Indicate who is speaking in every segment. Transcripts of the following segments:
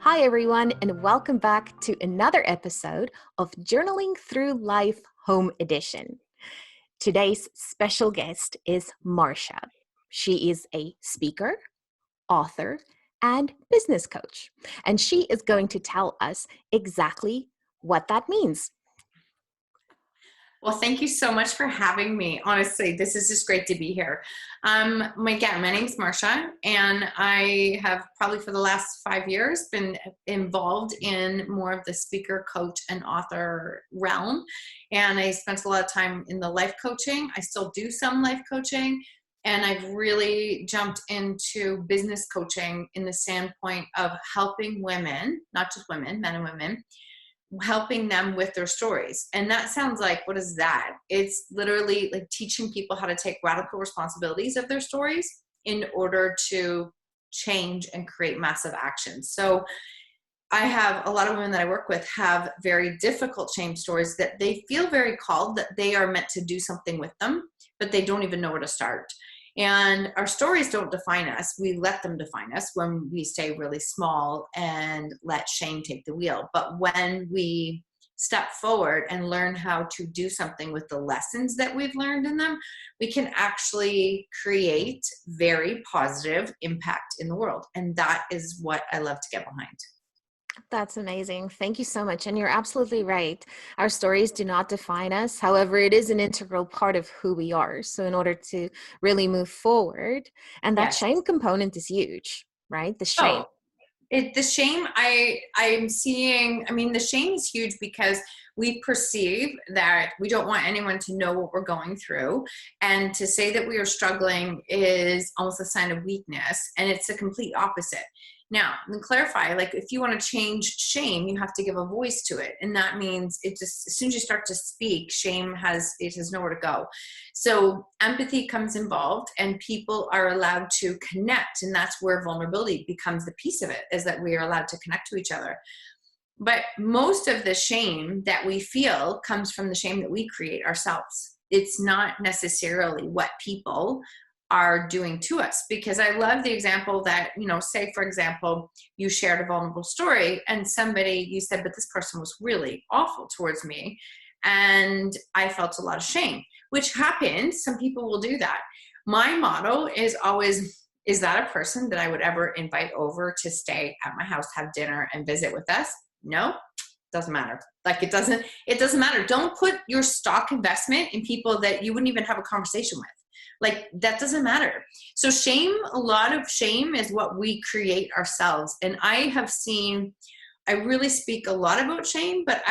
Speaker 1: Hi, everyone, and welcome back to another episode of Journaling Through Life Home Edition. Today's special guest is Marsha. She is a speaker, author, and business coach, and she is going to tell us exactly what that means.
Speaker 2: Well, thank you so much for having me. Honestly, this is just great to be here. My name's Marsha, and I have probably for the last 5 years been involved in more of the speaker, coach, and author realm. And I spent a lot of time in the life coaching. I still do some life coaching, and I've really jumped into business coaching in the standpoint of helping women, not just women, men and women, helping them with their stories. And that sounds like, what is that? It's literally like teaching people how to take radical responsibilities of their stories in order to change and create massive actions. So I have a lot of women that I work with have very difficult shame stories that they feel very called, that they are meant to do something with them, but they don't even know where to start. And our stories don't define us. We let them define us when we stay really small and let shame take the wheel. But when we step forward and learn how to do something with the lessons that we've learned in them, we can actually create very positive impact in the world. And that is what I love to get behind.
Speaker 1: That's amazing. Thank you so much. And you're absolutely right. Our stories do not define us. However, it is an integral part of who we are. So in order to really move forward, and that
Speaker 2: Yes.
Speaker 1: shame component is huge, right? The shame.
Speaker 2: The shame I'm seeing, the shame is huge because we perceive that we don't want anyone to know what we're going through. And to say that we are struggling is almost a sign of weakness. And it's the complete opposite. Now, let me clarify, like if you want to change shame, you have to give a voice to it. And that means it just, as soon as you start to speak, shame has nowhere to go. So empathy comes involved and people are allowed to connect. And that's where vulnerability becomes the piece of it, is that we are allowed to connect to each other. But most of the shame that we feel comes from the shame that we create ourselves. It's not necessarily what people are doing to us. Because I love the example that, say, for example, you shared a vulnerable story and you said, but this person was really awful towards me. And I felt a lot of shame, which happens. Some people will do that. My motto is always, is that a person that I would ever invite over to stay at my house, have dinner and visit with us? No, doesn't matter. Like it doesn't matter. Don't put your stock investment in people that you wouldn't even have a conversation with. Like that doesn't matter. So shame, a lot of shame is what we create ourselves. And I really speak a lot about shame, but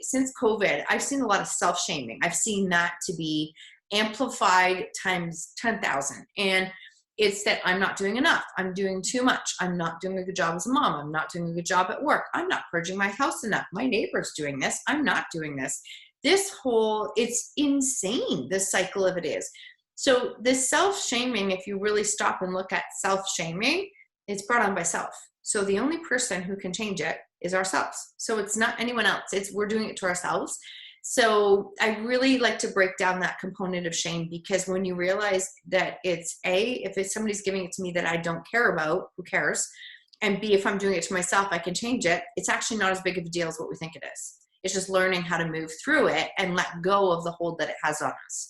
Speaker 2: since COVID, I've seen a lot of self-shaming. I've seen that to be amplified times 10,000. And it's that I'm not doing enough. I'm doing too much. I'm not doing a good job as a mom. I'm not doing a good job at work. I'm not purging my house enough. My neighbor's doing this. I'm not doing this. It's insane, this cycle of it is. So this self-shaming, if you really stop and look at self-shaming, it's brought on by self. So the only person who can change it is ourselves. So it's not anyone else. We're doing it to ourselves. So I really like to break down that component of shame, because when you realize that if somebody's giving it to me that I don't care about, who cares? And B, if I'm doing it to myself, I can change it. It's actually not as big of a deal as what we think it is. It's just learning how to move through it and let go of the hold that it has on us.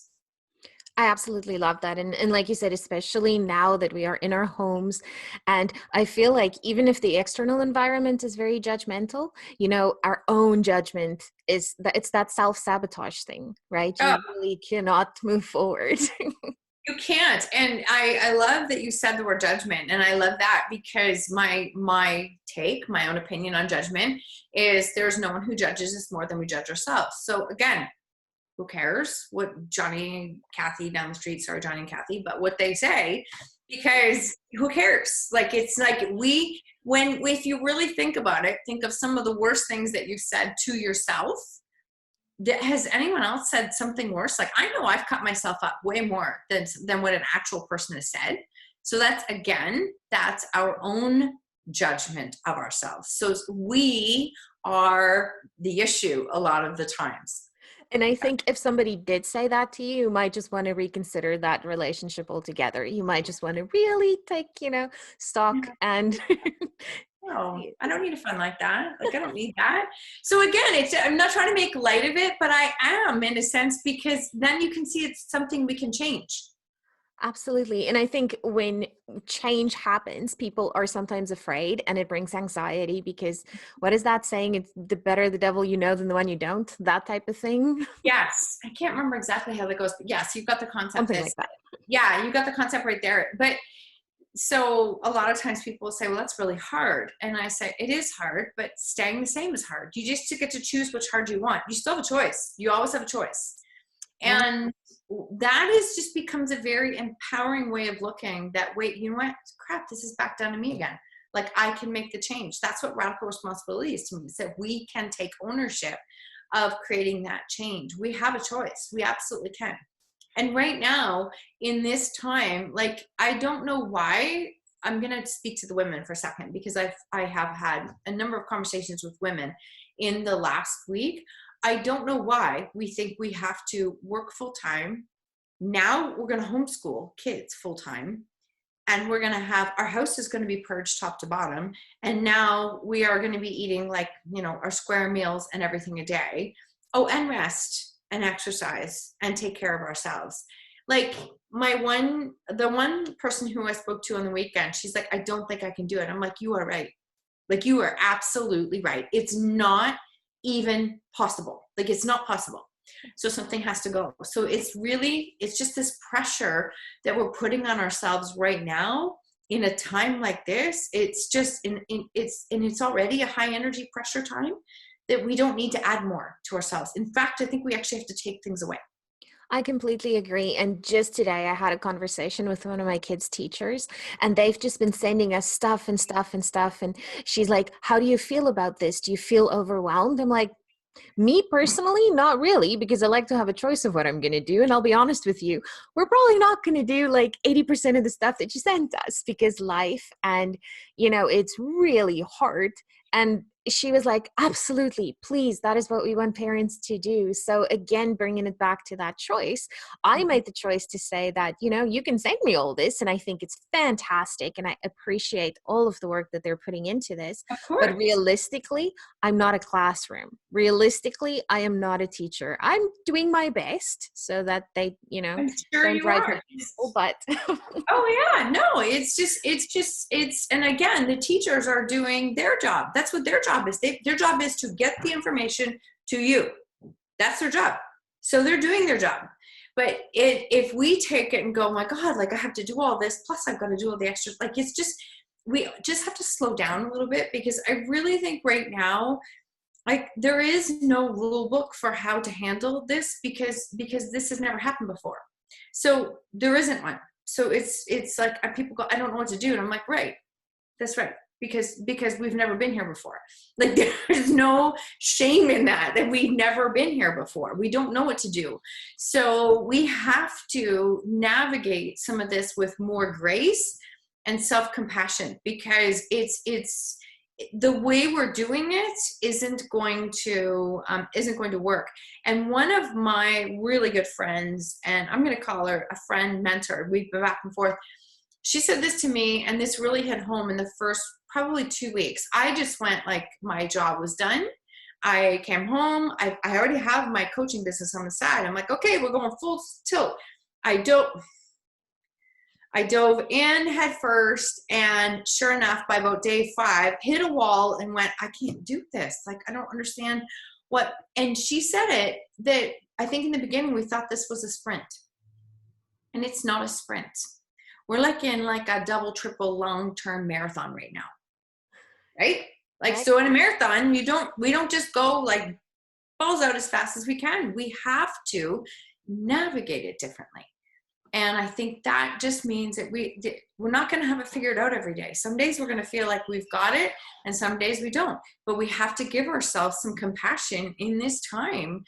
Speaker 1: I absolutely love that. And like you said, especially now that we are in our homes, and I feel like even if the external environment is very judgmental, our own judgment it's that self-sabotage thing, right? You really cannot move forward.
Speaker 2: You can't. And I love that you said the word judgment. And I love that because my own opinion on judgment is there's no one who judges us more than we judge ourselves. So again, who cares what Johnny and Kathy down the street, sorry, Johnny and Kathy, but what they say, because who cares? Like, it's like if you really think about it, think of some of the worst things that you've said to yourself. Has anyone else said something worse? Like, I know I've cut myself up way more than what an actual person has said. So that's our own judgment of ourselves. So we are the issue a lot of the times.
Speaker 1: And I think if somebody did say that to you, you might just want to reconsider that relationship altogether. You might just want to really take, stock and
Speaker 2: Oh, I don't need a fun like that. Like, I don't need that. So again, I'm not trying to make light of it, but I am, in a sense, because then you can see it's something we can change.
Speaker 1: Absolutely. And I think when change happens, people are sometimes afraid, and it brings anxiety because what is that saying? It's the better the devil you know than the one you don't, that type of thing.
Speaker 2: Yes. I can't remember exactly how that goes, but yes, you've got the concept.
Speaker 1: Something like that.
Speaker 2: Yeah, you got the concept right there. But so a lot of times people will say, well, that's really hard. And I say, it is hard, but staying the same is hard. You just get to choose which hard you want. You still have a choice. You always have a choice.
Speaker 1: Yeah.
Speaker 2: And that is just becomes a very empowering way of looking that, wait, you know what? Crap, this is back down to me again. Like, I can make the change. That's what radical responsibility is to me. Is that we can take ownership of creating that change. We have a choice. We absolutely can. And right now, in this time, like, I don't know why. I'm going to speak to the women for a second, because I have had a number of conversations with women in the last week. I don't know why we think we have to work full time. Now we're going to homeschool kids full time, and we're going to have, our house is going to be purged top to bottom. And now we are going to be eating, like, you know, our square meals and everything a day. Oh, and rest and exercise and take care of ourselves. Like, the one person who I spoke to on the weekend, she's like, I don't think I can do it. I'm like, you are right. Like, you are absolutely right. It's not even possible. Like, it's not possible. So something has to go. So it's just this pressure that we're putting on ourselves right now in a time like this. It's just, it's already a high energy pressure time that we don't need to add more to ourselves. In fact, I think we actually have to take things away.
Speaker 1: I completely agree. And just today, I had a conversation with one of my kids' teachers, and they've just been sending us stuff and stuff and stuff. And she's like, how do you feel about this? Do you feel overwhelmed? I'm like, me personally, not really, because I like to have a choice of what I'm going to do. And I'll be honest with you, we're probably not going to do like 80% of the stuff that you sent us, because life and, you know, it's really hard. And she was like, absolutely, please, that is what we want parents to do. So again, bringing it back to that choice, I made the choice to say that, you know, you can send me all this, and I think it's fantastic, and I appreciate all of the work that they're putting into this.
Speaker 2: Of course.
Speaker 1: But realistically, I'm not a classroom. Realistically, I am not a teacher. I'm doing my best so that they, you know,
Speaker 2: I'm sure
Speaker 1: don't
Speaker 2: you
Speaker 1: drive
Speaker 2: are.
Speaker 1: me people, but
Speaker 2: Oh yeah, no, and again, the teachers are doing their job. That's what their job is. Their job is to get the information to you. That's their job. So they're doing their job. But if we take it and go, oh my God, like, I have to do all this, plus I've got to do all the extras, like, it's just, we just have to slow down a little bit, because I really think right now, like, there is no rule book for how to handle this, because this has never happened before. So there isn't one. So it's like, people go, I don't know what to do. And I'm like, right, that's right. Because we've never been here before. Like, there's no shame in that we've never been here before. We don't know what to do. So we have to navigate some of this with more grace and self-compassion, because it's the way we're doing it isn't going to work. And one of my really good friends, and I'm going to call her a friend, mentor, we've been back and forth. She said this to me, and this really hit home in the first probably 2 weeks. I just went, like, my job was done. I came home. I already have my coaching business on the side. I'm like, okay, we're going full tilt. I dove in head first, and sure enough, by about day 5, hit a wall and went, I can't do this. Like, I don't understand what, and she said it, that I think in the beginning we thought this was a sprint, and it's not a sprint. We're like in like a double, triple long-term marathon right now. Right? Like, so in a marathon, we don't just go like balls out as fast as we can. We have to navigate it differently. And I think that just means that we're not going to have it figured out every day. Some days we're going to feel like we've got it, and some days we don't. But we have to give ourselves some compassion in this time.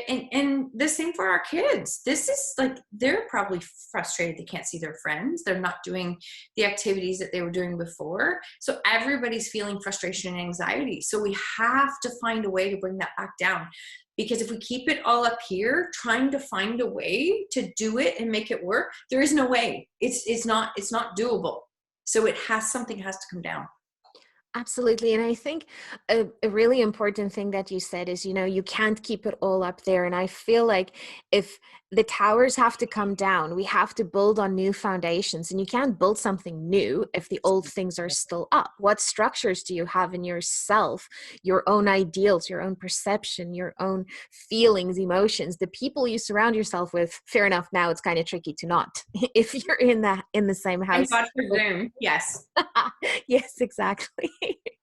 Speaker 2: And the same for our kids. This is like, they're probably frustrated they can't see their friends. They're not doing the activities that they were doing before. So everybody's feeling frustration and anxiety. So we have to find a way to bring that back down. Because if we keep it all up here, trying to find a way to do it and make it work, there is no way. It's not doable. So something has to come down.
Speaker 1: Absolutely. And I think a really important thing that you said is, you can't keep it all up there. And I feel like if the towers have to come down, we have to build on new foundations. And you can't build something new if the old things are still up. What structures do you have in yourself, your own ideals, your own perception, your own feelings, emotions, the people you surround yourself with? Fair enough. Now it's kind of tricky to not if you're in the same
Speaker 2: Thank
Speaker 1: house.
Speaker 2: God for Zoom. Yes.
Speaker 1: Yes, exactly.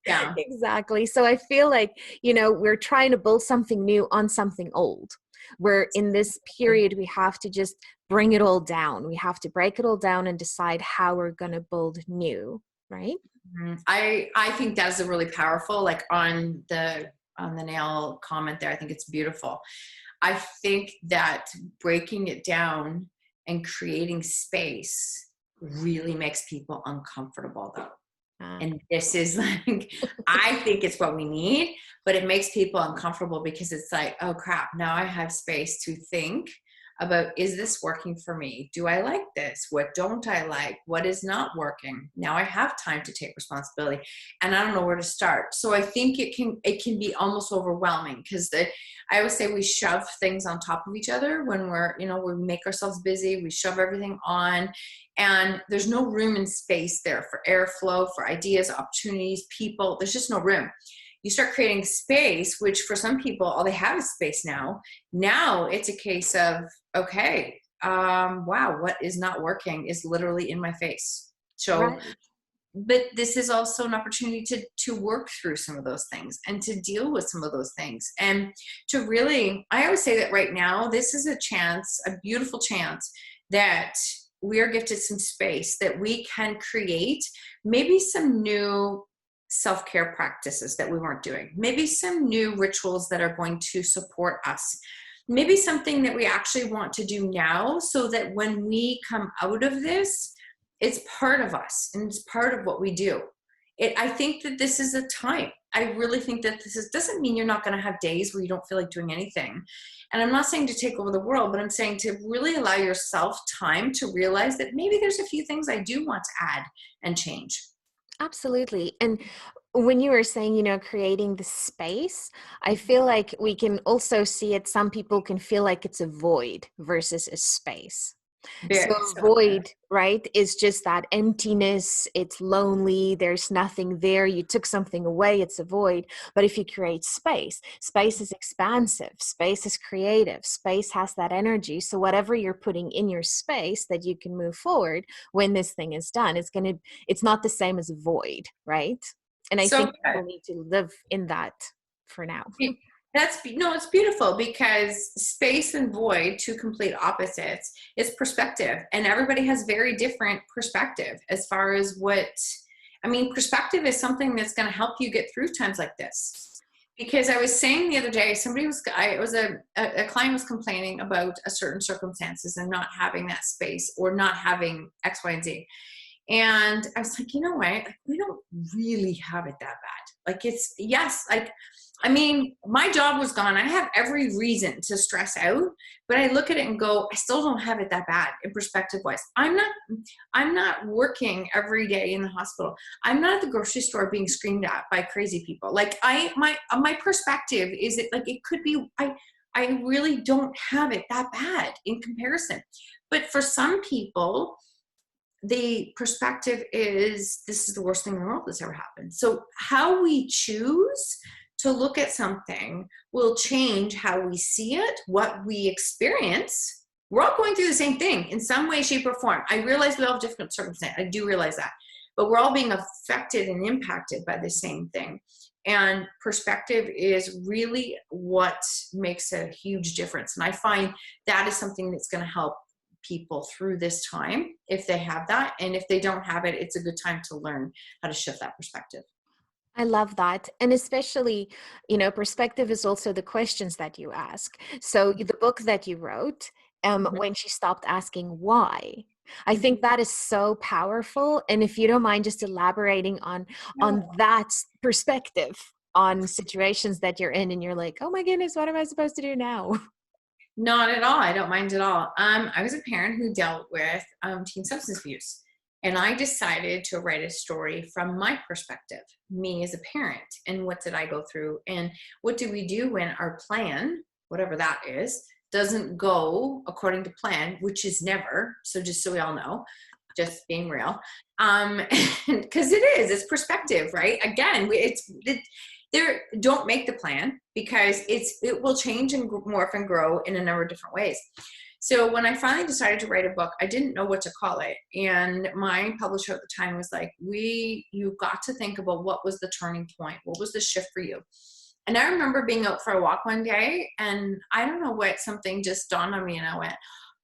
Speaker 2: Yeah.
Speaker 1: Exactly. So I feel like, we're trying to build something new on something old. Where in this period, we have to just bring it all down. We have to break it all down and decide how we're going to build new, right?
Speaker 2: I think that's a really powerful, like on the nail comment there. I think it's beautiful. I think that breaking it down and creating space really makes people uncomfortable though. And this is like, I think it's what we need, but it makes people uncomfortable because it's like, oh crap, now I have space to think about, is this working for me? Do I like this? What don't I like? What is not working? Now I have time to take responsibility and I don't know where to start. So I think it can be almost overwhelming because I always say we shove things on top of each other when we make ourselves busy, we shove everything on, and there's no room and space there for airflow, for ideas, opportunities, people. There's just no room. You start creating space, which for some people, all they have is space now. Now it's a case of, okay, wow, what is not working is literally in my face. So,
Speaker 1: Right.
Speaker 2: but this is also an opportunity to work through some of those things and to deal with some of those things. And to really, I always say that right now, this is a chance, a beautiful chance that we are gifted some space that we can create maybe some new self-care practices that we weren't doing, maybe some new rituals that are going to support us, maybe something that we actually want to do now so that when we come out of this, it's part of us and it's part of what we do. I think that this is a time. I really think that doesn't mean you're not going to have days where you don't feel like doing anything. And I'm not saying to take over the world, but I'm saying to really allow yourself time to realize that maybe there's a few things I do want to add and change.
Speaker 1: Absolutely. And when you were saying, creating the space, I feel like we can also see it. Some people can feel like it's a void versus a space. So void, right, is just that emptiness. It's lonely. There's nothing there. You took something away. It's a void. But if you create space, space is expansive. Space is creative. Space has that energy. So whatever you're putting in your space that you can move forward when this thing is done, it's not the same as a void, right? And I
Speaker 2: So
Speaker 1: think people need to live in that for now.
Speaker 2: it's beautiful because space and void, two complete opposites, is perspective, and everybody has very different perspective as far as perspective is something that's going to help you get through times like this. Because I was saying the other day, a client was complaining about a certain circumstances and not having that space or not having X, Y, and Z. And I was like, you know what? We don't really have it that bad. My job was gone. I have every reason to stress out, but I look at it and go, I still don't have it that bad in perspective wise. I'm not working every day in the hospital. I'm not at the grocery store being screamed at by crazy people. Like my perspective is it could be, I really don't have it that bad in comparison. But for some people, the perspective is this is the worst thing in the world that's ever happened. So how we choose to look at something will change how we see it, what we experience. We're all going through the same thing in some way, shape, or form. I realize we all have different circumstances. I do realize that. But we're all being affected and impacted by the same thing. And perspective is really what makes a huge difference. And I find that is something that's going to help people through this time if they have that. And if they don't have it, it's a good time to learn how to shift that perspective.
Speaker 1: I love that. And especially, perspective is also the questions that you ask. So the book that you wrote, when she stopped asking why, I think that is so powerful. And if you don't mind just elaborating on that perspective on situations that you're in and you're like, oh my goodness, what am I supposed to do now?
Speaker 2: Not at all. I don't mind at all. I was a parent who dealt with teen substance abuse. And I decided to write a story from my perspective, me as a parent, and what did I go through, and what do we do when our plan, whatever that is, doesn't go according to plan, which is never. So just so we all know, just being real, because it's perspective, right? Again, don't make the plan, because it will change and morph and grow in a number of different ways. So when I finally decided to write a book, I didn't know what to call it. And my publisher at the time was like, you got to think about what was the turning point? What was the shift for you? And I remember being out for a walk one day, and I don't know what, something just dawned on me, and I went,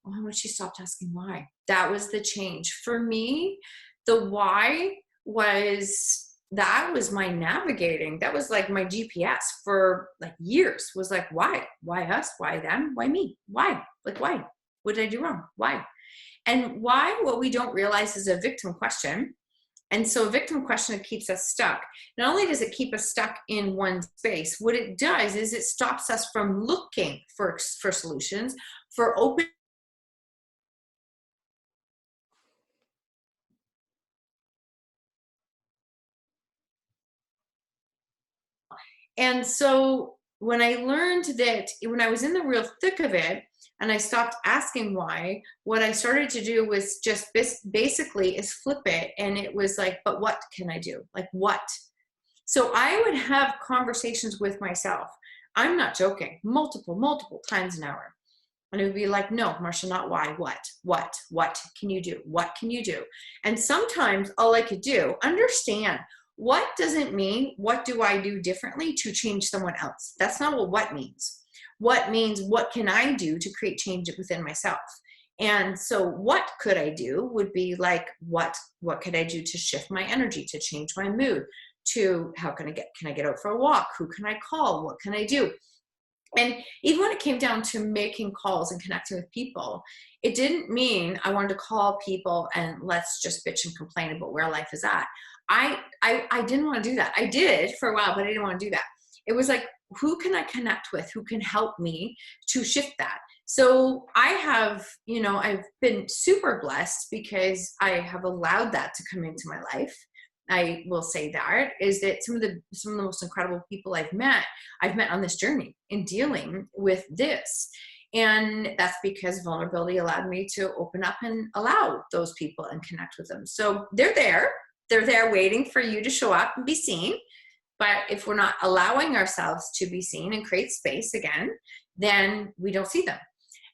Speaker 2: oh, when she stopped asking why. That was the change. For me, the why that was my navigating. That was like my GPS for like years, was like, why? Why us? Why them? Why me? Why? Like, why? What did I do wrong? Why? And why, what we don't realize, is a victim question. And so a victim question keeps us stuck. Not only does it keep us stuck in one space, what it does is it stops us from looking for solutions, for open. And so when I learned that, when I was in the real thick of it, and I stopped asking why, what I started to do was just basically is flip it. And it was like, but what can I do? Like, what? So I would have conversations with myself. I'm not joking, multiple times an hour. And it would be like, no, Marsha, not why, what can you do? What can you do? And sometimes all I could do, understand, what doesn't mean, what do I do differently to change someone else? That's not what means. What means, what can I do to create change within myself? And so what could I do would be like, what could I do to shift my energy, to change my mood, to how can I get out for a walk? Who can I call? What can I do? And even when it came down to making calls and connecting with people, it didn't mean I wanted to call people and let's just bitch and complain about where life is at. I didn't want to do that. I did for a while, but I didn't want to do that. It was like, who can I connect with? Who can help me to shift that? So I have, I've been super blessed because I have allowed that to come into my life. I will say that is that some of the most incredible people I've met on this journey in dealing with this. And that's because vulnerability allowed me to open up and allow those people and connect with them. So they're there waiting for you to show up and be seen. But if we're not allowing ourselves to be seen and create space again, then we don't see them.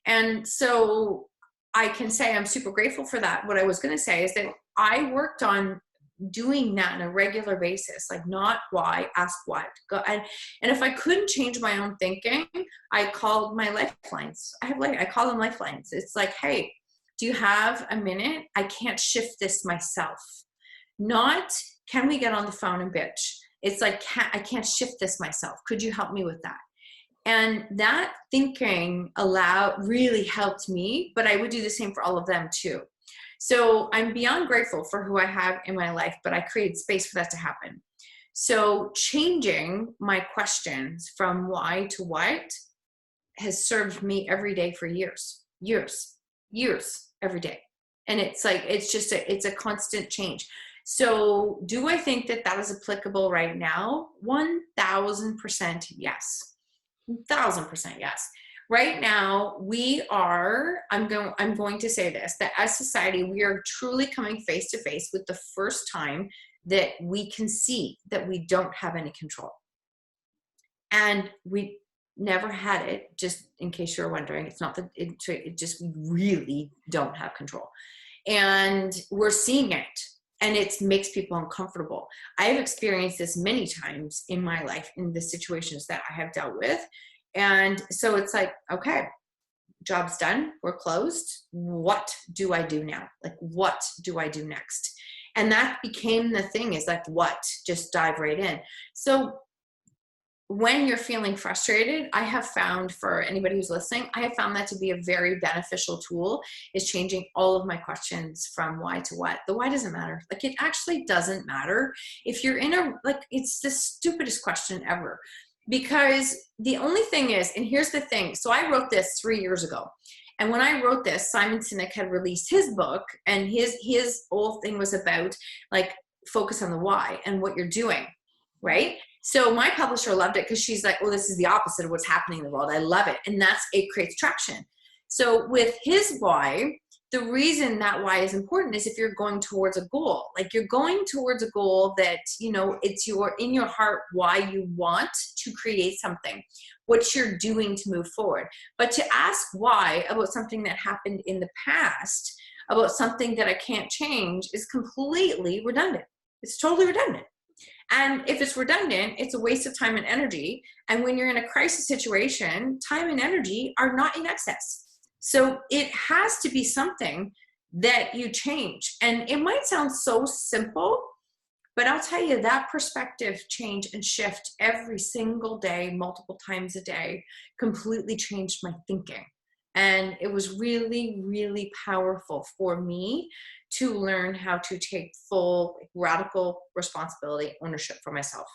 Speaker 2: And so I can say I'm super grateful for that. What I was going to say is that I worked on doing that on a regular basis, like not why, ask what. And if I couldn't change my own thinking, I called my lifelines. I call them lifelines. It's like, hey, do you have a minute? I can't shift this myself. Not, can we get on the phone and bitch? It's like, I can't shift this myself. Could you help me with that? And that thinking really helped me, but I would do the same for all of them too. So I'm beyond grateful for who I have in my life, but I created space for that to happen. So changing my questions from why to what has served me every day for years, every day. And it's like, it's a constant change. So do I think that is applicable right now? 1,000% yes. 1,000% yes. Right now, I'm going to say this, that as society, we are truly coming face to face with the first time that we can see that we don't have any control. And we never had it, just in case you're wondering. It's not that it just, we really don't have control. And we're seeing it. And it makes people uncomfortable. I have experienced this many times in my life, in the situations that I have dealt with. And so it's like, okay, job's done. We're closed. What do I do now? Like, what do I do next? And that became the thing, is like, what? Just dive right in. So when you're feeling frustrated, I have found, for anybody who's listening, I have found that to be a very beneficial tool, is changing all of my questions from why to what. The why doesn't matter. Like, it actually doesn't matter. If you're it's the stupidest question ever, because the only thing is, and here's the thing. So I wrote this 3 years ago, And when I wrote this, Simon Sinek had released his book, and his whole thing was about like focus on the why and what you're doing, right? So my publisher loved it because she's like, oh, this is the opposite of what's happening in the world. I love it. And it creates traction. So with his why, the reason that why is important is if you're going towards a goal, like you're going towards a goal that, you know, it's in your heart why you want to create something, what you're doing to move forward. But to ask why about something that happened in the past, about something that I can't change, is completely redundant. It's totally redundant. And if it's redundant, it's a waste of time and energy. And when you're in a crisis situation, time and energy are not in excess. So it has to be something that you change. And it might sound so simple, but I'll tell you, that perspective change and shift every single day, multiple times a day, completely changed my thinking. And it was really, really powerful for me to learn how to take full, radical responsibility, ownership for myself.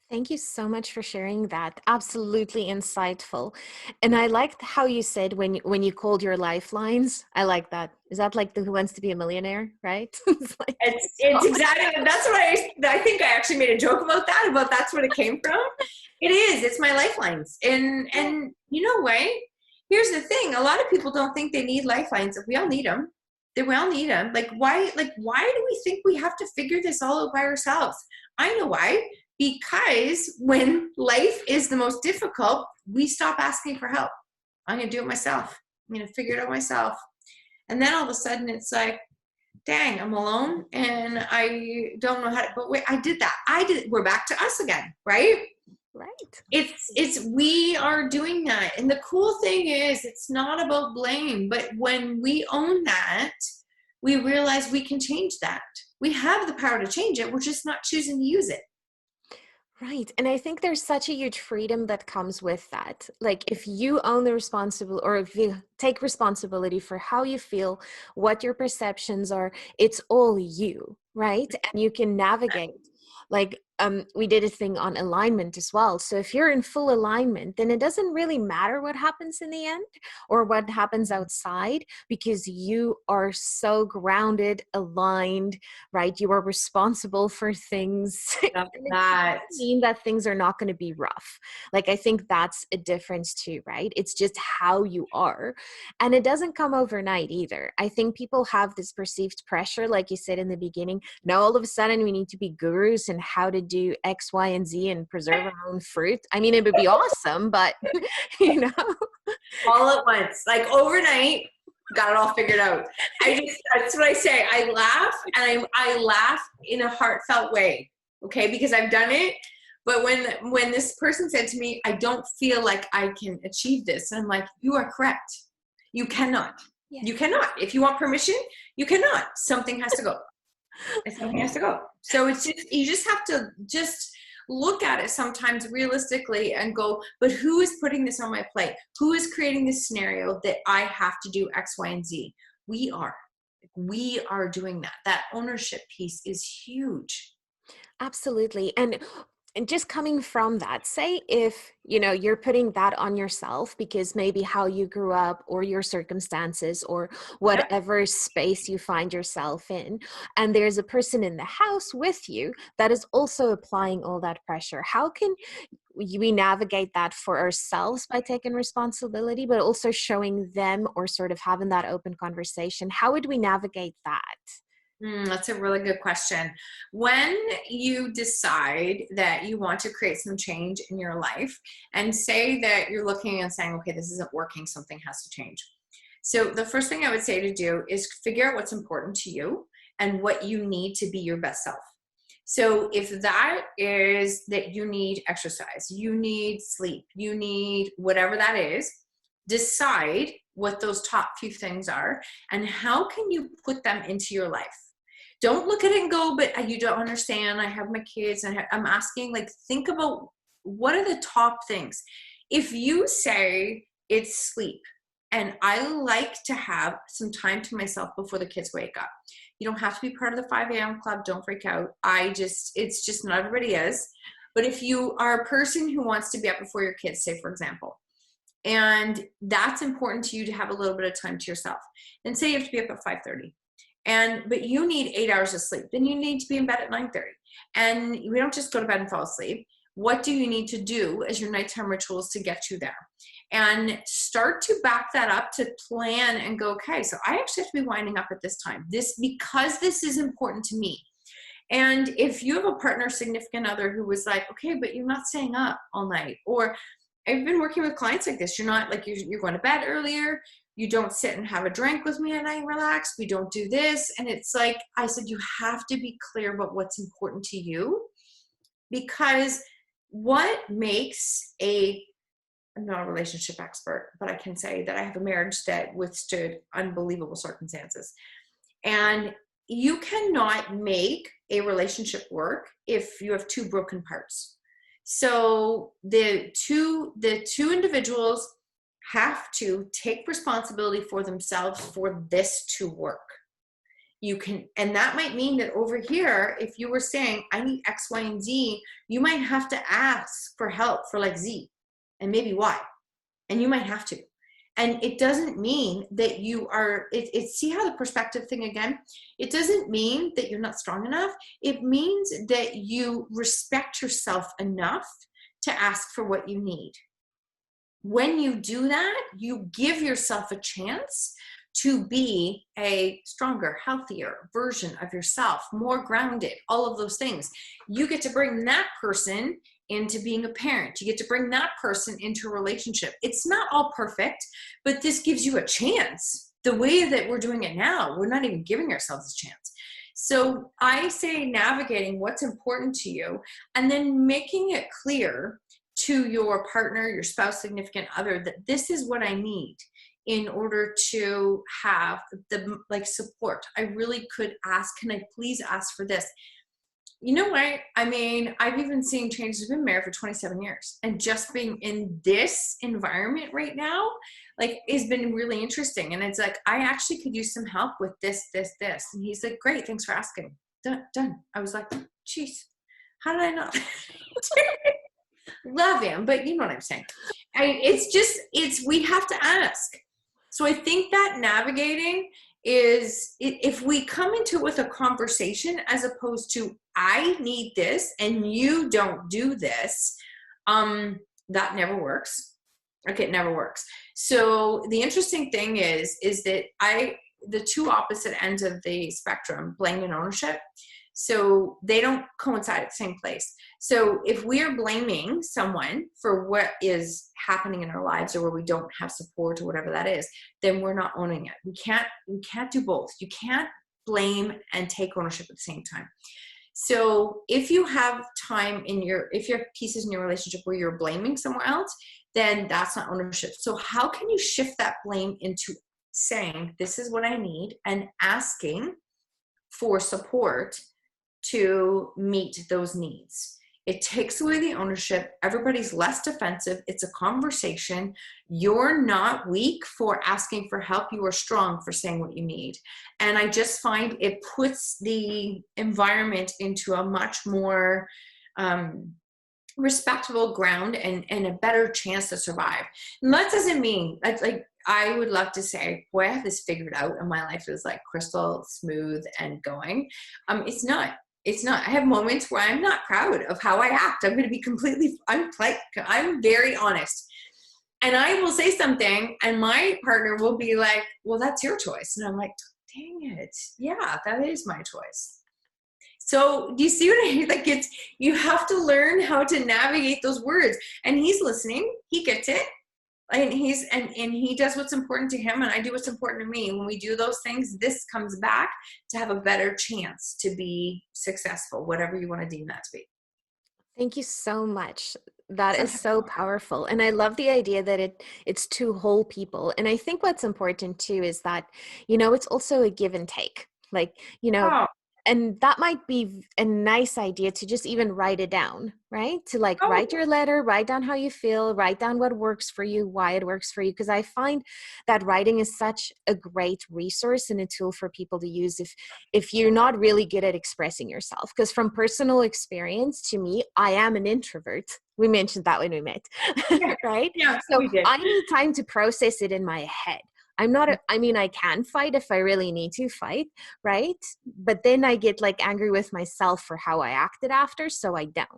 Speaker 1: Thank you so much for sharing that. Absolutely insightful. And I liked how you said when you called your lifelines. I like that. Is that like the Who Wants to Be a Millionaire, right? It's like,
Speaker 2: It's exactly, that's what I think I actually made a joke about that's where it came from. It is, it's my lifelines. And you know what? Here's the thing. A lot of people don't think they need lifelines. We all need them. We all need them. Why do we think we have to figure this all out by ourselves? I know why. Because when life is the most difficult, we stop asking for help. I'm going to do it myself. I'm going to figure it out myself. And then all of a sudden it's like, dang, I'm alone and I don't know how to, but wait, I did that. We're back to us again, right?
Speaker 1: Right.
Speaker 2: We are doing that. And the cool thing is it's not about blame, but when we own that, we realize we can change that. We have the power to change it. We're just not choosing to use it.
Speaker 1: Right. And I think there's such a huge freedom that comes with that. Like if you own the responsibility, or if you take responsibility for how you feel, what your perceptions are, it's all you, right? And you can navigate. Like we did a thing on alignment as well. So if you're in full alignment, then it doesn't really matter what happens in the end or what happens outside, because you are so grounded, aligned, right? You are responsible for things. And it doesn't mean that things are not going to be rough. Like I think that's a difference too, right? It's just how you are. And it doesn't come overnight either. I think people have this perceived pressure, like you said in the beginning. Now all of a sudden we need to be gurus in how to do X, Y, and Z and preserve our own fruit. I mean, it would be awesome, but you know,
Speaker 2: all at once, like overnight, got it all figured out. That's what I say. I laugh, and I laugh in a heartfelt way. Okay. Because I've done it. But when this person said to me, I don't feel like I can achieve this. And I'm like, you are correct. You cannot. Yes. You cannot. If you want permission, you cannot. Something has to go. Something has to go. So it's just, you just have to just look at it sometimes realistically and go, but who is putting this on my plate? Who is creating this scenario that I have to do X, Y, and Z? We are doing that. That ownership piece is huge.
Speaker 1: Absolutely. And just coming from that, say if, you're putting that on yourself because maybe how you grew up or your circumstances or whatever space you find yourself in, and there's a person in the house with you that is also applying all that pressure. How can we navigate that for ourselves by taking responsibility, but also showing them or sort of having that open conversation? How would we navigate that?
Speaker 2: That's a really good question. When you decide that you want to create some change in your life and say that you're looking and saying, okay, this isn't working, something has to change. So the first thing I would say to do is figure out what's important to you and what you need to be your best self. So if that is that you need exercise, you need sleep, you need whatever that is, decide what those top few things are and how can you put them into your life. Don't look at it and go, but you don't understand. I have my kids. And I'm asking, think about what are the top things. If you say it's sleep, and I like to have some time to myself before the kids wake up. You don't have to be part of the 5 a.m. club. Don't freak out. It's just not everybody is. But if you are a person who wants to be up before your kids, say, for example, And that's important to you to have a little bit of time to yourself. And say you have to be up at 5:30. But you need 8 hours of sleep. Then you need to be in bed at 9:30. And we don't just go to bed and fall asleep. What do you need to do as your nighttime rituals to get you there? And start to back that up to plan and go, okay, so I actually have to be winding up at this time. Because this is important to me. And if you have a partner, significant other who was like, okay, but you're not staying up all night, or I've been working with clients like this. You're not like, you're going to bed earlier. You don't sit and have a drink with me at night, relax. We don't do this. And it's like, I said, you have to be clear about what's important to you, because what makes I'm not a relationship expert, but I can say that I have a marriage that withstood unbelievable circumstances. And you cannot make a relationship work if you have two broken parts. So the two individuals have to take responsibility for themselves for this to work. And that might mean that over here, if you were saying, I need X, Y, and Z, you might have to ask for help for like Z and maybe Y. And you might have to. And it doesn't mean that you are, see how the perspective thing again, it doesn't mean that you're not strong enough. It means that you respect yourself enough to ask for what you need. When you do that, you give yourself a chance to be a stronger, healthier version of yourself, more grounded, all of those things. You get to bring that person into being a parent. You get to bring that person into a relationship. It's not all perfect, but this gives you a chance. The way that we're doing it now, we're not even giving ourselves a chance. So I say navigating what's important to you and then making it clear to your partner, your spouse, significant other, that this is what I need in order to have the support. I really could ask, can I please ask for this? You know what? I mean, I've even seen changes. I've been married for 27 years, and just being in this environment right now, has been really interesting. And it's like, I actually could use some help with this. And he's like, great, thanks for asking. Done. I was like, geez, how did I not? Love him, but you know what I'm saying. We have to ask. So I think that navigating is, if we come into it with a conversation as opposed to, I need this and you don't do this, that never works. Okay, it never works. So the interesting thing is that the two opposite ends of the spectrum, blame and ownership, so they don't coincide at the same place. So if we are blaming someone for what is happening in our lives, or where we don't have support or whatever that is, then we're not owning it. We can't do both. You can't blame and take ownership at the same time. So if you have if you have pieces in your relationship where you're blaming somewhere else, then that's not ownership. So how can you shift that blame into saying, this is what I need, and asking for support to meet those needs? It takes away the ownership. Everybody's less defensive. It's a conversation. You're not weak for asking for help. You are strong for saying what you need. And I just find it puts the environment into a much more respectable ground and a better chance to survive. And that doesn't mean, I would love to say, boy, I have this figured out and my life is like crystal smooth and going. It's not. I have moments where I'm not proud of how I act. I'm going to be I'm very honest. And I will say something and my partner will be like, well, that's your choice. And I'm like, dang it. Yeah, that is my choice. So do you see what I mean? You have to learn how to navigate those words. And he's listening. He gets it. And he does what's important to him, and I do what's important to me. When we do those things, this comes back to have a better chance to be successful, whatever you want to deem that to be.
Speaker 1: Thank you so much. That is so powerful. And I love the idea that it's two whole people. And I think what's important too is that, it's also a give and take.
Speaker 2: Oh,
Speaker 1: And that might be a nice idea to just even write it down, right? To like
Speaker 2: Oh,
Speaker 1: write your letter, write down how you feel, write down what works for you, why it works for you. Because I find that writing is such a great resource and a tool for people to use if you're not really good at expressing yourself. Because from personal experience, to me, I am an introvert. We mentioned that when we met,
Speaker 2: yeah,
Speaker 1: right?
Speaker 2: yeah,
Speaker 1: So
Speaker 2: we did.
Speaker 1: I need time to process it in my head. I'm not, I mean, I can fight if I really need to fight, right? But then I get like angry with myself for how I acted after, so I don't.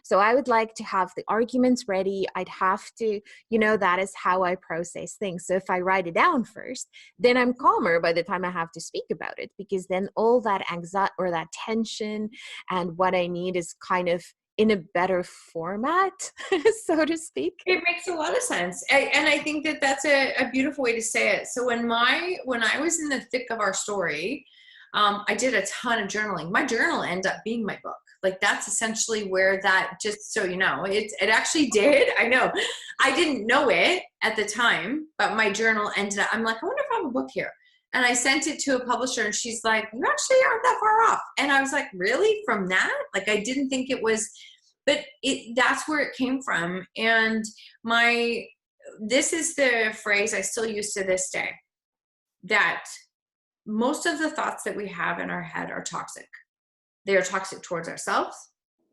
Speaker 1: So I would like to have the arguments ready. I'd have to, that is how I process things. So if I write it down first, then I'm calmer by the time I have to speak about it, because then all that anxiety or that tension and what I need is kind of in a better format, so to speak.
Speaker 2: It makes a lot of sense. And I think that that's a beautiful way to say it. So when I was in the thick of our story, I did a ton of journaling. My journal ended up being my book. Like that's essentially where that, just so you know, it actually did. I know. I didn't know it at the time, but my journal ended up, I'm like, I wonder if I have a book here. And I sent it to a publisher and she's like, you actually aren't that far off. And I was like, really? From that? Like, I didn't think it was, but that's where it came from. And this is the phrase I still use to this day, that most of the thoughts that we have in our head are toxic. They are toxic towards ourselves.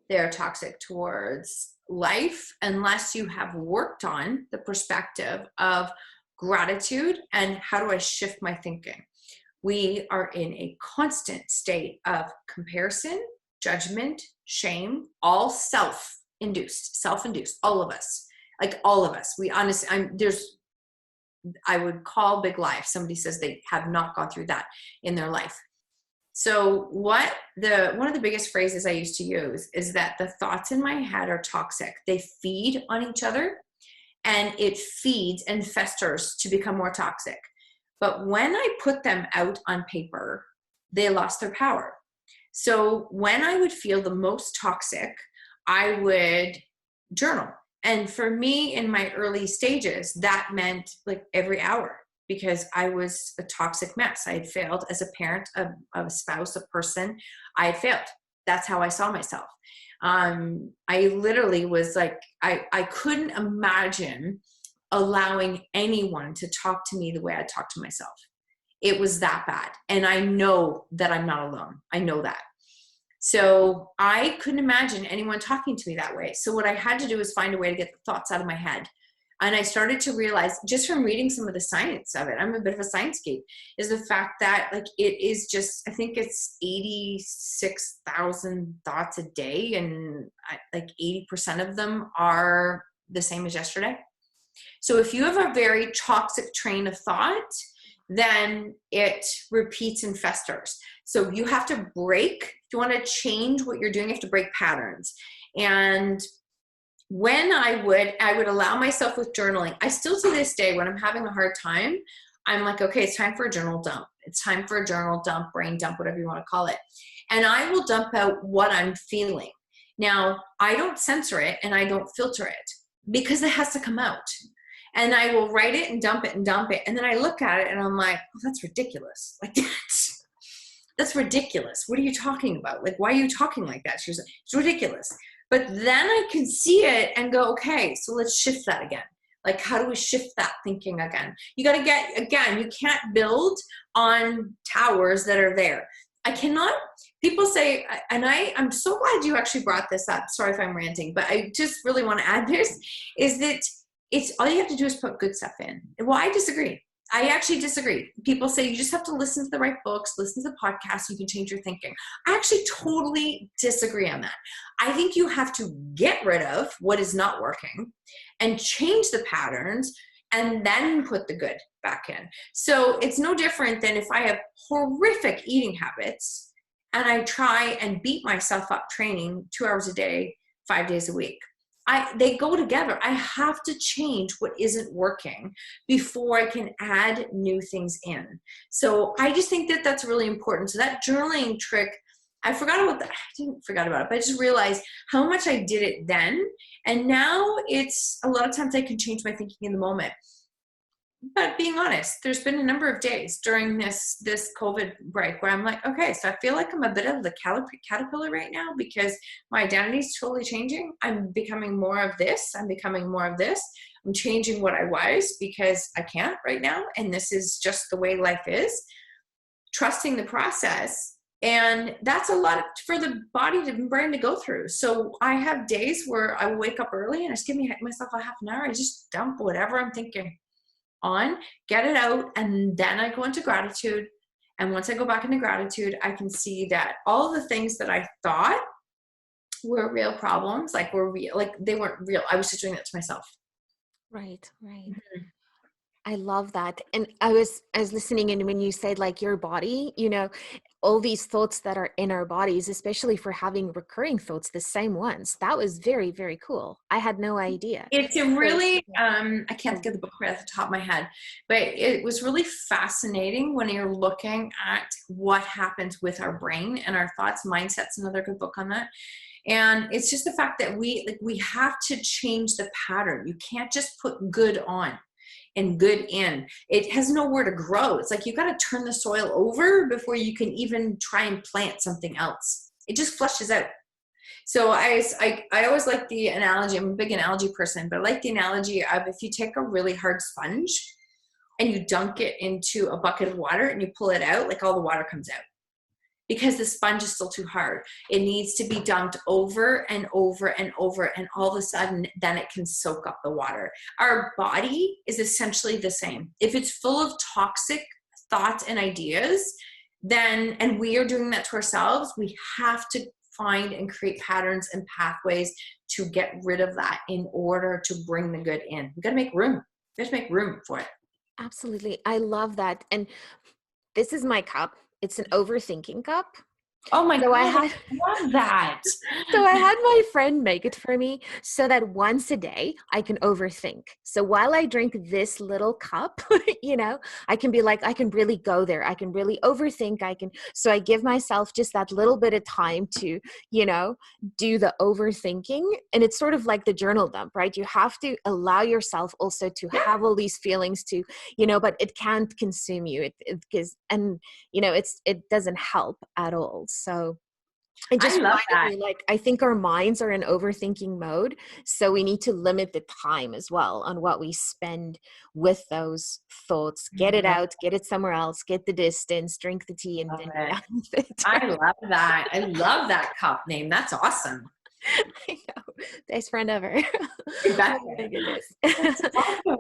Speaker 2: They are toxic towards life, unless you have worked on the perspective of gratitude and how do I shift my thinking. We are in a constant state of comparison, judgment, shame, all self-induced, all of us. Like all of us. We honestly, I would call big lie if somebody says they have not gone through that in their life. So one of the biggest phrases I used to use is that the thoughts in my head are toxic. They feed on each other, and it feeds and festers to become more toxic. But when I put them out on paper, they lost their power. So when I would feel the most toxic, I would journal. And for me, in my early stages, that meant like every hour, because I was a toxic mess. I had failed as a parent, a spouse, a person. I had failed. That's how I saw myself. I literally was like, I couldn't imagine allowing anyone to talk to me the way I talked to myself. It was that bad. And I know that I'm not alone. I know that. So I couldn't imagine anyone talking to me that way. So what I had to do was find a way to get the thoughts out of my head. And I started to realize, just from reading some of the science of it, I'm a bit of a science geek, is the fact that like it is just, I think it's 86,000 thoughts a day, and like 80% of them are the same as yesterday. So if you have a very toxic train of thought, then it repeats and festers. So you have to break, if you want to change what you're doing, you have to break patterns. And when I would allow myself with journaling, I still to this day, when I'm having a hard time, I'm like, okay, it's time for a journal dump. It's time for a journal dump, brain dump, whatever you want to call it. And I will dump out what I'm feeling. Now, I don't censor it and I don't filter it, because it has to come out. And I will write it and dump it and dump it. And then I look at it and I'm like, oh, that's ridiculous. Like, that's ridiculous. What are you talking about? Like, why are you talking like that? She was like, it's ridiculous. But then I can see it and go, okay, so let's shift that again. Like, how do we shift that thinking again? You got to you can't build on towers that are there. People say, and I'm so glad you actually brought this up. Sorry if I'm ranting, but I just really want to add this, is that it's all you have to do is put good stuff in. Well, I disagree. I actually disagree. People say you just have to listen to the right books, listen to the podcast, you can change your thinking. I actually totally disagree on that. I think you have to get rid of what is not working and change the patterns and then put the good back in. So it's no different than if I have horrific eating habits and I try and beat myself up training 2 hours a day, 5 days a week. They go together. I have to change what isn't working before I can add new things in. So I just think that that's really important. So that journaling trick, I didn't forget about it, but I just realized how much I did it then. And now it's a lot of times I can change my thinking in the moment. But being honest, there's been a number of days during this COVID break where I'm like, okay, so I feel like I'm a bit of the caterpillar right now because my identity is totally changing. I'm becoming more of this. I'm becoming more of this. I'm changing what I was because I can't right now. And this is just the way life is. Trusting the process. And that's a lot for the body and brain to go through. So I have days where I wake up early and I just give myself a half an hour. I just dump whatever I'm thinking on, get it out, and then I go into gratitude. And once I go back into gratitude, I can see that all the things that I thought were real problems, were real, they weren't real. I was just doing that to myself.
Speaker 1: Right.
Speaker 2: Mm-hmm.
Speaker 1: I love that. And I was listening, and when you said like your body, all these thoughts that are in our bodies, especially for having recurring thoughts, the same ones, that was very, very cool. I had no idea.
Speaker 2: It's a really, I can't get the book right off the top of my head, but it was really fascinating when you're looking at what happens with our brain and our thoughts. Mindset's another good book on that. And it's just the fact that we have to change the pattern. You can't just put good on and good in. It has nowhere to grow. It's like you got to turn the soil over before you can even try and plant something else. It just flushes out. So I always like the analogy. I'm a big analogy person, but I like the analogy of if you take a really hard sponge and you dunk it into a bucket of water and you pull it out, like all the water comes out. Because the sponge is still too hard. It needs to be dunked over and over and over, and all of a sudden, then it can soak up the water. Our body is essentially the same. If it's full of toxic thoughts and ideas, then, and we are doing that to ourselves, we have to find and create patterns and pathways to get rid of that in order to bring the good in. We got to make room. We have to make room for it.
Speaker 1: Absolutely. I love that. And this is my cup. It's an overthinking cup.
Speaker 2: Oh my God, I love that.
Speaker 1: So I had my friend make it for me so that once a day I can overthink. So while I drink this little cup, I can be like, I can really go there. I can really overthink. So I give myself just that little bit of time to, do the overthinking. And it's sort of like the journal dump, right? You have to allow yourself also to have all these feelings to, but it can't consume you. It doesn't help at all. So it just
Speaker 2: reminded
Speaker 1: me, I think our minds are in overthinking mode. So we need to limit the time as well on what we spend with those thoughts. Get it out, get it somewhere else, get the distance, drink the tea, and then be done with it.
Speaker 2: I love that. I love that cup name. That's awesome.
Speaker 1: I know. Best friend ever. Oh my goodness.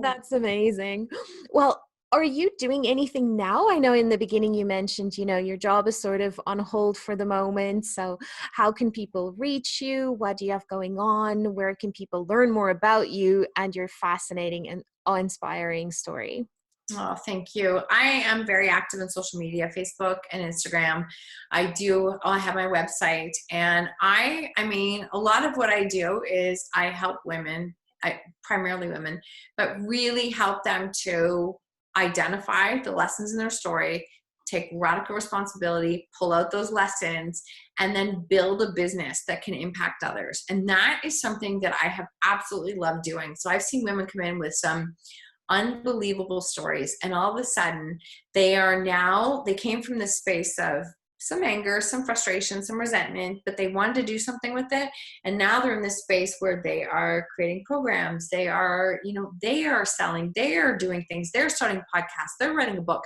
Speaker 1: That's amazing. Well, are you doing anything now? I know in the beginning you mentioned, your job is sort of on hold for the moment. So how can people reach you? What do you have going on? Where can people learn more about you and your fascinating and awe-inspiring story?
Speaker 2: Oh, thank you. I am very active in social media, Facebook and Instagram. I have my website, and I mean, a lot of what I do is I help women, primarily women, but really help them to identify the lessons in their story, take radical responsibility, pull out those lessons, and then build a business that can impact others. And that is something that I have absolutely loved doing. So I've seen women come in with some unbelievable stories, and all of a sudden they came from this space of some anger, some frustration, some resentment, but they wanted to do something with it. And now they're in this space where they are creating programs. They are selling, they are doing things, they're starting podcasts, they're writing a book.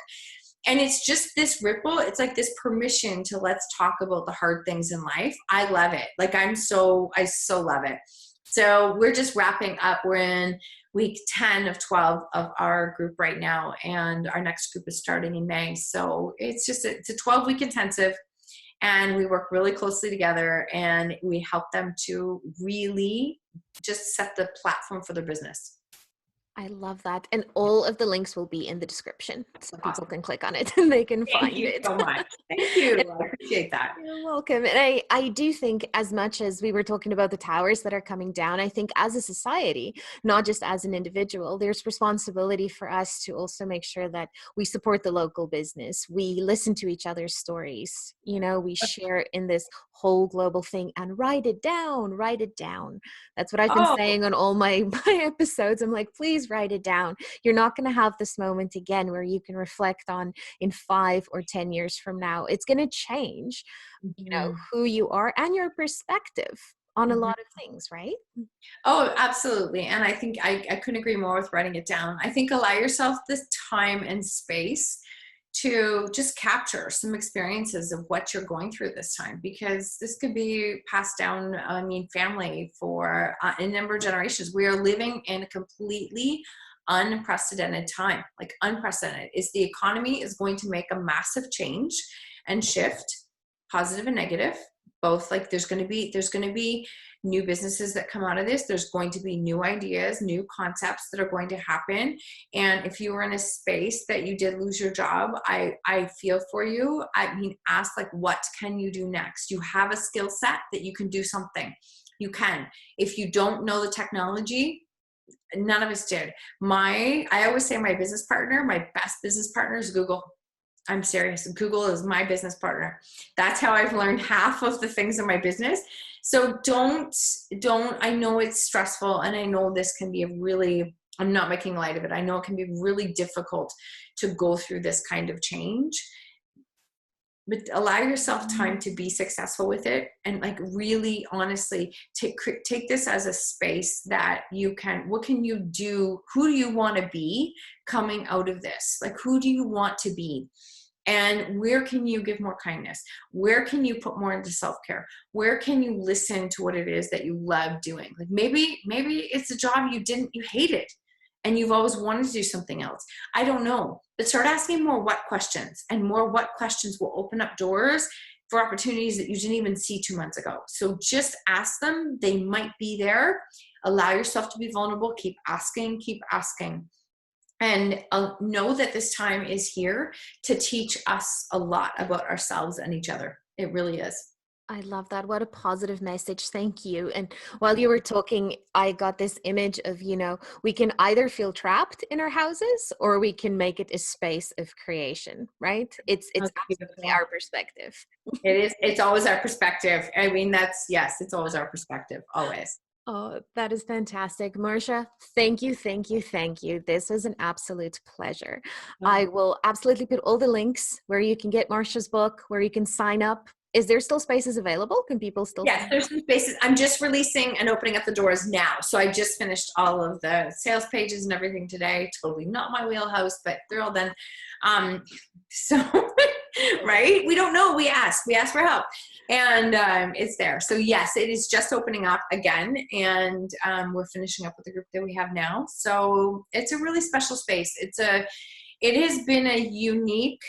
Speaker 2: And it's just this ripple. It's like this permission to let's talk about the hard things in life. I love it. I so love it. So we're just wrapping up. We're in week 10 of 12 of our group right now, and our next group is starting in May. So it's a 12-week intensive, and we work really closely together, and we help them to really just set the platform for their business.
Speaker 1: I love that. And all of the links will be in the description, so people can click on it and they can find it.
Speaker 2: Thank you so much. Thank you. I appreciate that.
Speaker 1: You're welcome. And I do think, as much as we were talking about the towers that are coming down, I think as a society, not just as an individual, there's responsibility for us to also make sure that we support the local business. We listen to each other's stories. We share in this whole global thing, and write it down. That's what I've been saying on all my episodes. I'm like, please just write it down. You're not going to have this moment again where you can reflect on in 5 or 10 years from now. It's going to change,
Speaker 2: Mhm.
Speaker 1: who you are and your perspective on a
Speaker 2: Mhm.
Speaker 1: lot of things, right?
Speaker 2: Oh, absolutely. And I think I couldn't agree more with writing it down. I think allow yourself this time and space to just capture some experiences of what you're going through this time, because this could be passed down, I mean, family for a number of generations. We are living in a completely unprecedented time, like unprecedented. Is the economy is going to make a massive change and shift, positive and negative, both. Like there's going to be new businesses that come out of this. There's going to be new ideas, new concepts that are going to happen. And if you were in a space that you did lose your job, I feel for you. I mean, ask like, what can you do next? You have a skill set that you can do something. You can. If you don't know the technology, none of us did. I always say my business partner, my best business partner is Google. I'm serious. Google is my business partner. That's how I've learned half of the things in my business. So I know it's stressful, and I know this can be I'm not making light of it. I know it can be really difficult to go through this kind of change, but allow yourself time to be successful with it. And like really honestly take this as a space that what can you do? Who do you want to be coming out of this? Like, who do you want to be? And where can you give more kindness? Where can you put more into self-care? Where can you listen to what it is that you love doing? Like maybe it's a job you hated and you've always wanted to do something else. I don't know. But start asking more what questions, and more what questions will open up doors for opportunities that you didn't even see 2 months ago. So just ask them. They might be there. Allow yourself to be vulnerable. Keep asking, and know that this time is here to teach us a lot about ourselves and each other. It really is.
Speaker 1: I love that. What a positive message. Thank you. And while you were talking, I got this image of, we can either feel trapped in our houses or we can make it a space of creation, right? It's
Speaker 2: That's
Speaker 1: absolutely
Speaker 2: beautiful.
Speaker 1: our perspective.
Speaker 2: It is. It's always our perspective. I mean, yes, it's always our perspective. Always.
Speaker 1: Oh, that is fantastic. Marsha, thank you, thank you, thank you. This was an absolute pleasure. I will absolutely put all the links where you can get Marsha's book, where you can sign up. Is there still spaces available? Can people still
Speaker 2: Yes,
Speaker 1: sign
Speaker 2: there's
Speaker 1: up?
Speaker 2: some spaces. I'm just releasing and opening up the doors now. So I just finished all of the sales pages and everything today. Totally not my wheelhouse, but they're all done. So, right? We don't know. We ask for help, and it's there. So yes, it is just opening up again, and we're finishing up with the group that we have now. So it's a really special space. It has been a unique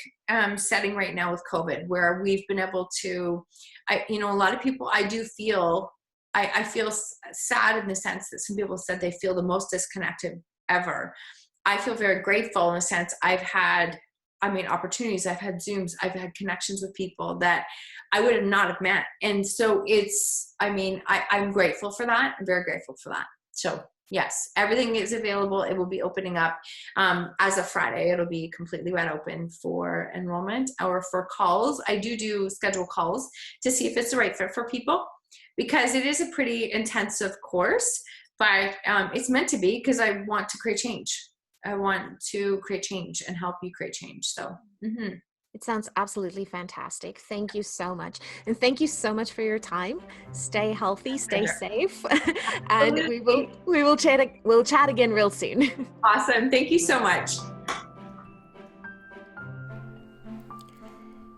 Speaker 2: setting right now with COVID, where we've been able to, a lot of people, I feel sad in the sense that some people said they feel the most disconnected ever. I feel very grateful in the sense I've had, opportunities, I've had Zooms, I've had connections with people that I would not have met. And so I'm grateful for that. I'm very grateful for that. So yes, everything is available. It will be opening up as of Friday. It'll be completely wide open for enrollment or for calls. I do schedule calls to see if it's the right fit for people, because it is a pretty intensive course, but it's meant to be, because I want to create change. I want to create change and help you create change. So,
Speaker 1: It sounds absolutely fantastic. Thank you so much. And thank you so much for your time. Stay healthy, stay safe, and
Speaker 2: Absolutely.
Speaker 1: we'll chat again real soon.
Speaker 2: Awesome. Thank you so much.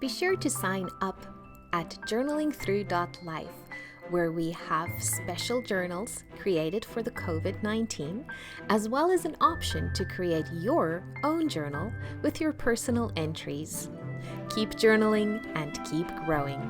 Speaker 1: Be sure to sign up at journalingthrough.life, where we have special journals created for the COVID-19, as well as an option to create your own journal with your personal entries. Keep journaling and keep growing.